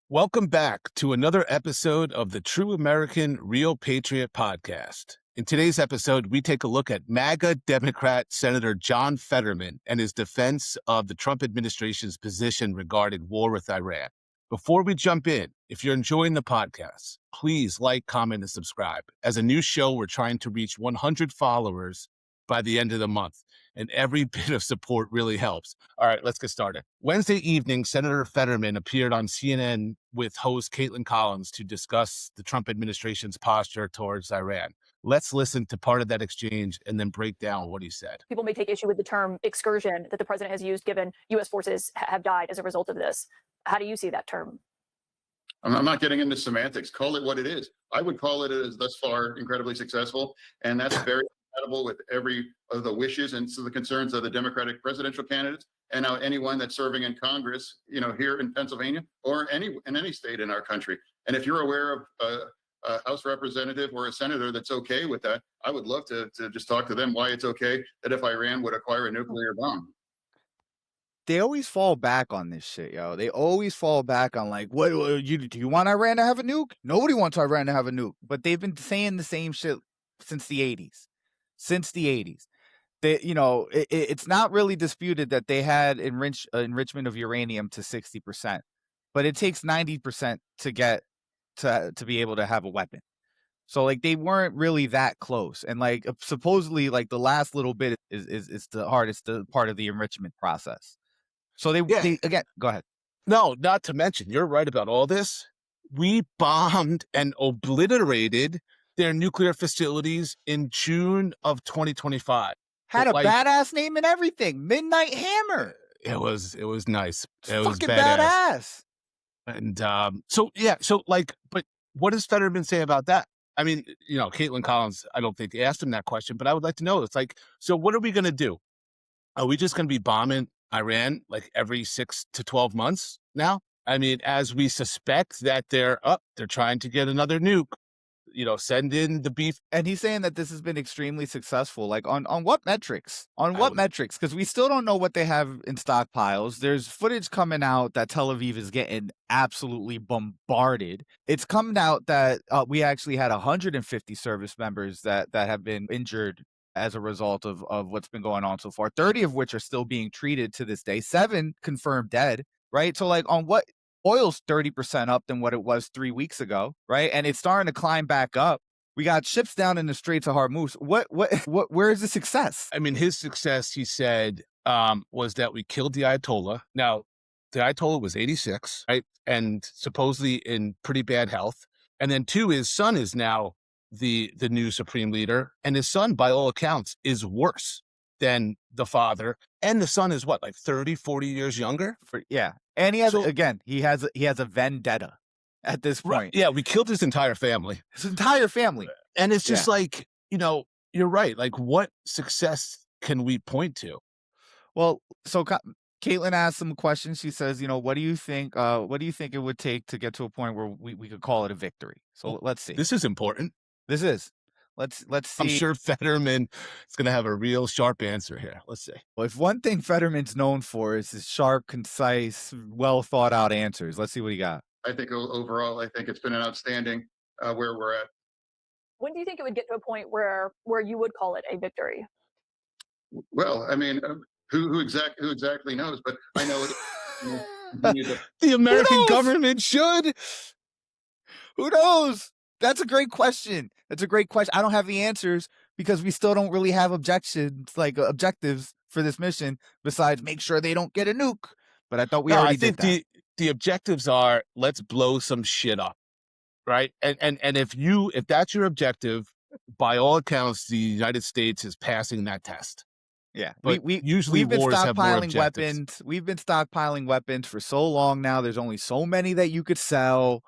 Welcome back to another episode of the True American Real Patriot podcast. In today's episode, we take a look at MAGA Democrat Senator John Fetterman and his defense of the Trump administration's position regarding war with Iran. Before we jump in, if you're enjoying the podcast, please like, comment, and subscribe. As a new show, we're trying to reach 100 followers by the end of the month, and every bit of support really helps. All right, let's get started. Wednesday evening, Senator Fetterman appeared on CNN with host Caitlin Collins to discuss the Trump administration's posture towards Iran. Let's listen to part of that exchange and then break down what he said. People may take issue with the term excursion that the president has used, given U.S. forces have died as a result of this. How do you see that term? I'm not getting into semantics. Call it what it is. I would call it as thus far incredibly successful, and that's very compatible with every of the wishes and so the concerns of the Democratic presidential candidates, and now anyone that's serving in Congress, here in Pennsylvania or in any state in our country. And if you're aware of a House representative or a senator that's okay with that, I would love to just talk to them why it's okay that if Iran would acquire a nuclear bomb. They always fall back on this shit, yo. They always fall back on like, what do you want Iran to have a nuke? Nobody wants Iran to have a nuke. But they've been saying the same shit since the 80s. Since the 80s. They, it's not really disputed that they had enrichment of uranium to 60%. But it takes 90% to get to be able to have a weapon. So like they weren't really that close. And like supposedly like the last little bit is the hardest part of the enrichment process. So they again, go ahead. No, not to mention, you're right about all this. We bombed and obliterated their nuclear facilities in June of 2025. Had a badass name and everything. Midnight Hammer. It was nice. It was fucking badass. And but what does Fetterman say about that? I mean, Caitlin Collins, I don't think asked him that question, but I would like to know. It's like, so what are we going to do? Are we just going to be bombing Iran like every 6 to 12 months now? I mean, as we suspect that they're trying to get another nuke, send in the beef. And he's saying that this has been extremely successful. Like on what metrics? On what metrics? Because we still don't know what they have in stockpiles. There's footage coming out that Tel Aviv is getting absolutely bombarded. It's coming out that we actually had 150 service members that have been injured as a result of what's been going on so far, 30 of which are still being treated to this day, 7 confirmed dead, right? So like on what oil's 30% up than what it was 3 weeks ago, right? And it's starting to climb back up. We got ships down in the Straits of Hormuz. Where is the success? I mean, his success, he said, was that we killed the Ayatollah. Now, the Ayatollah was 86, right? And supposedly in pretty bad health. And then 2, his son is now the new supreme leader, and his son, by all accounts, is worse than the father. And the son is what, like 30, 40 years younger? And he has he has a vendetta at this point. Right. Yeah, we killed his entire family. And it's just like, you're right. Like, what success can we point to? Well, so Caitlin asked him a question. She says, what do you think it would take to get to a point where we could call it a victory? So let's see. This is important. This is. Let's see. I'm sure Fetterman is going to have a real sharp answer here. Let's see. Well, if one thing Fetterman's known for is his sharp, concise, well thought out answers. Let's see what he got. I think overall, it's been an outstanding where we're at. When do you think it would get to a point where you would call it a victory? Well, I mean, who exactly knows? But I know it. The American government should. Who knows? That's a great question. I don't have the answers because we still don't really have objectives for this mission besides make sure they don't get a nuke. But I thought we already did that. The objectives are, let's blow some shit up, right? And if that's your objective, by all accounts, the United States is passing that test. Yeah, but we've been stockpiling weapons. We've been stockpiling weapons for so long now. There's only so many that you could sell.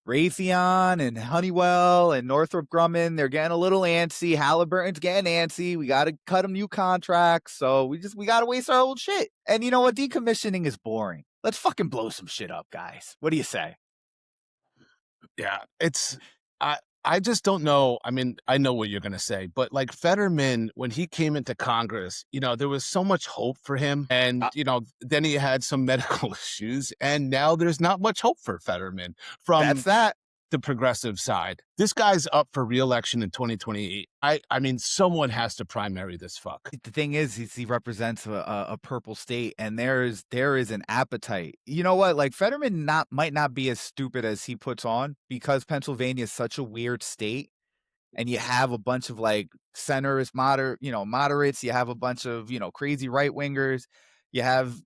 Raytheon and Honeywell and Northrop Grumman, they're getting a little antsy. Halliburton's getting antsy. We got to cut them new contracts. So we got to waste our old shit. And you know what? Decommissioning is boring. Let's fucking blow some shit up, guys. What do you say? Yeah, I just don't know. I mean, I know what you're going to say, but like Fetterman, when he came into Congress, there was so much hope for him. And, then he had some medical issues. And now there's not much hope for Fetterman from the progressive side. This guy's up for re-election in 2028. I mean, someone has to primary this fuck. The thing is, he represents a purple state, and there is an appetite. You know what? Like, Fetterman might not be as stupid as he puts on, because Pennsylvania is such a weird state, and you have a bunch of like centrist moderates. You have a bunch of crazy right wingers. You have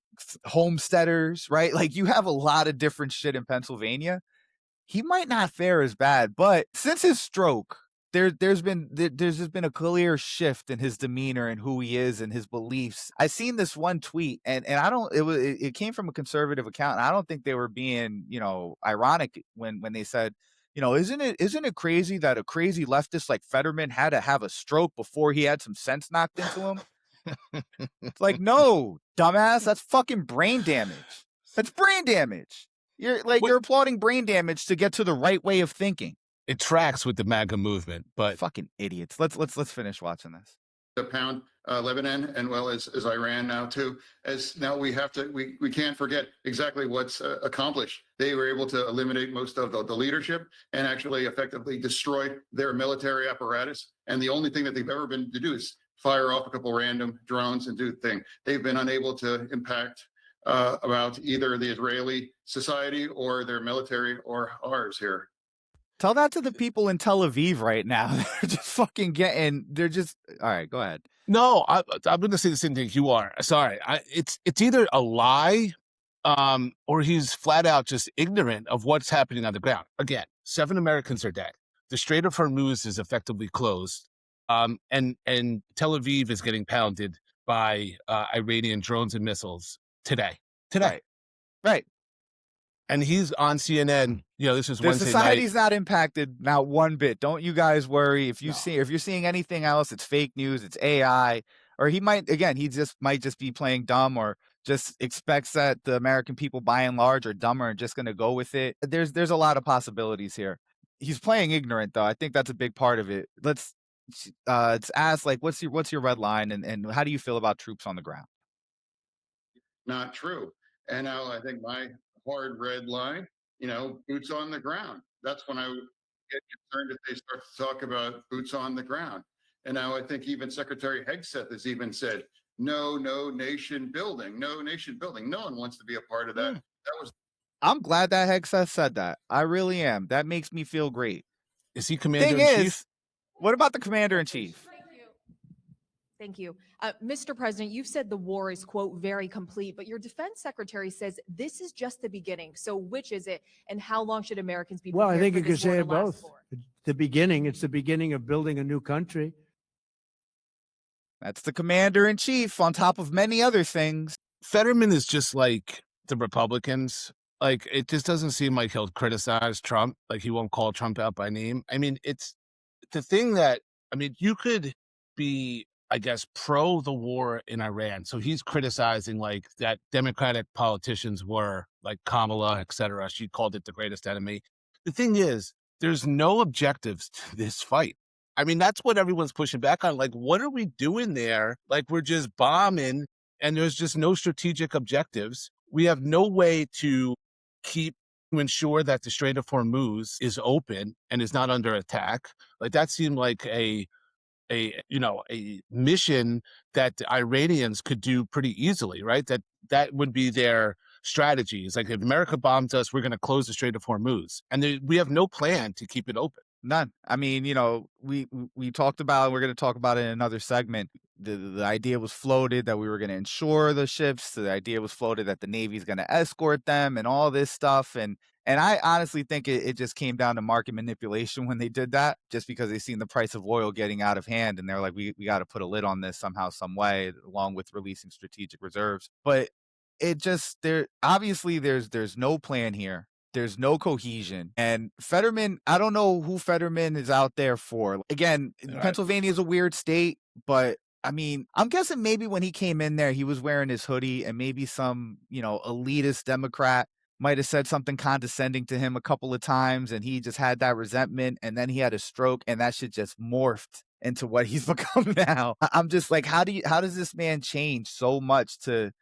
homesteaders, right? Like, you have a lot of different shit in Pennsylvania. He might not fare as bad, but since his stroke, there's just been a clear shift in his demeanor and who he is and his beliefs. I seen this one tweet, and it came from a conservative account, and I don't think they were being ironic when they said, isn't it crazy that a crazy leftist like Fetterman had to have a stroke before he had some sense knocked into him? It's like, no, dumbass, that's fucking brain damage. That's brain damage. You're applauding brain damage to get to the right way of thinking. It tracks with the MAGA movement, but fucking idiots. Let's finish watching this. To pound Lebanon and well as Iran now too. As now we can't forget exactly what's accomplished. They were able to eliminate most of the leadership and actually effectively destroy their military apparatus. And the only thing that they've ever been to do is fire off a couple random drones and do the thing. They've been unable to impact about either the Israeli society or their military or ours here. Tell that to the people in Tel Aviv right now. They're just all right, go ahead. No, I'm going to say the same thing you are. Sorry. It's either a lie or he's flat out just ignorant of what's happening on the ground. Again, 7 Americans are dead. The Strait of Hormuz is effectively closed. And Tel Aviv is getting pounded by Iranian drones and missiles today. Right. And he's on CNN. This is Wednesday night. Society's not impacted, not one bit. Don't you guys worry. If you're seeing anything else, it's fake news, it's AI, or he might just be playing dumb, or just expects that the American people by and large are dumber and just going to go with it. There's a lot of possibilities here. He's playing ignorant, though. I think that's a big part of it. Let's ask, like, what's your red line, and how do you feel about troops on the ground? Not true. And now I think my hard red line, boots on the ground. That's when I would get concerned if they start to talk about boots on the ground. And now I think even Secretary Hegseth has even said, no nation building, no nation building. No one wants to be a part of that. I'm glad that Hegseth said that. I really am. That makes me feel great. Is he commander-in-chief? What about the commander-in-chief? Thank you. Mr. President, you've said the war is, quote, very complete, but your defense secretary says this is just the beginning. So which is it, and how long should Americans be prepared? Well, I think you could say it both. For? The beginning, it's the beginning of building a new country. That's the commander-in-chief on top of many other things. Fetterman is just like the Republicans. Like, it just doesn't seem like he'll criticize Trump. Like, he won't call Trump out by name. I mean, it's the thing that, you could be, I guess, pro the war in Iran. So he's criticizing like that Democratic politicians were, like Kamala, etc. She called it the greatest enemy. The thing is, there's no objectives to this fight. That's what everyone's pushing back on. Like, what are we doing there? Like, we're just bombing and there's just no strategic objectives. We have no way to ensure that the Strait of Hormuz is open and is not under attack. Like, that seemed like a mission that the Iranians could do pretty easily, right? That would be their strategy. It's like, if America bombs us, we're going to close the Strait of Hormuz. And we have no plan to keep it open. None. We talked about, we're going to talk about it in another segment. The idea was floated that we were going to insure the ships. The idea was floated that the Navy's going to escort them and all this stuff. And I honestly think it just came down to market manipulation when they did that, just because they seen the price of oil getting out of hand. And they're like, we got to put a lid on this somehow, some way, along with releasing strategic reserves. But obviously there's no plan here. There's no cohesion. And Fetterman, I don't know who Fetterman is out there for. Again, right. Pennsylvania is a weird state, but I'm guessing maybe when he came in there, he was wearing his hoodie, and maybe some, elitist Democrat might have said something condescending to him a couple of times, and he just had that resentment, and then he had a stroke, and that shit just morphed into what he's become now. I'm just like, how does this man change so much to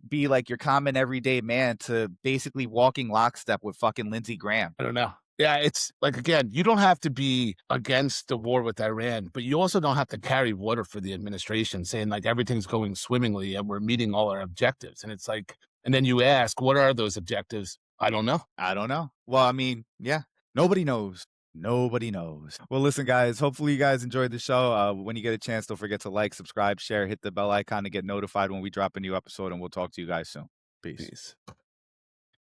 be like your common everyday man to basically walking lockstep with fucking Lindsey Graham? I don't know. Yeah, it's like, again, you don't have to be against the war with Iran, but you also don't have to carry water for the administration saying like everything's going swimmingly and we're meeting all our objectives. And it's like, and then you ask, what are those objectives? I don't know. I don't know. Well, I mean, yeah, nobody knows. Nobody knows. Well, listen, guys, hopefully you guys enjoyed the show. When you get a chance, don't forget to like, subscribe, share, hit the bell icon to get notified when we drop a new episode, and we'll talk to you guys soon. Peace. Peace.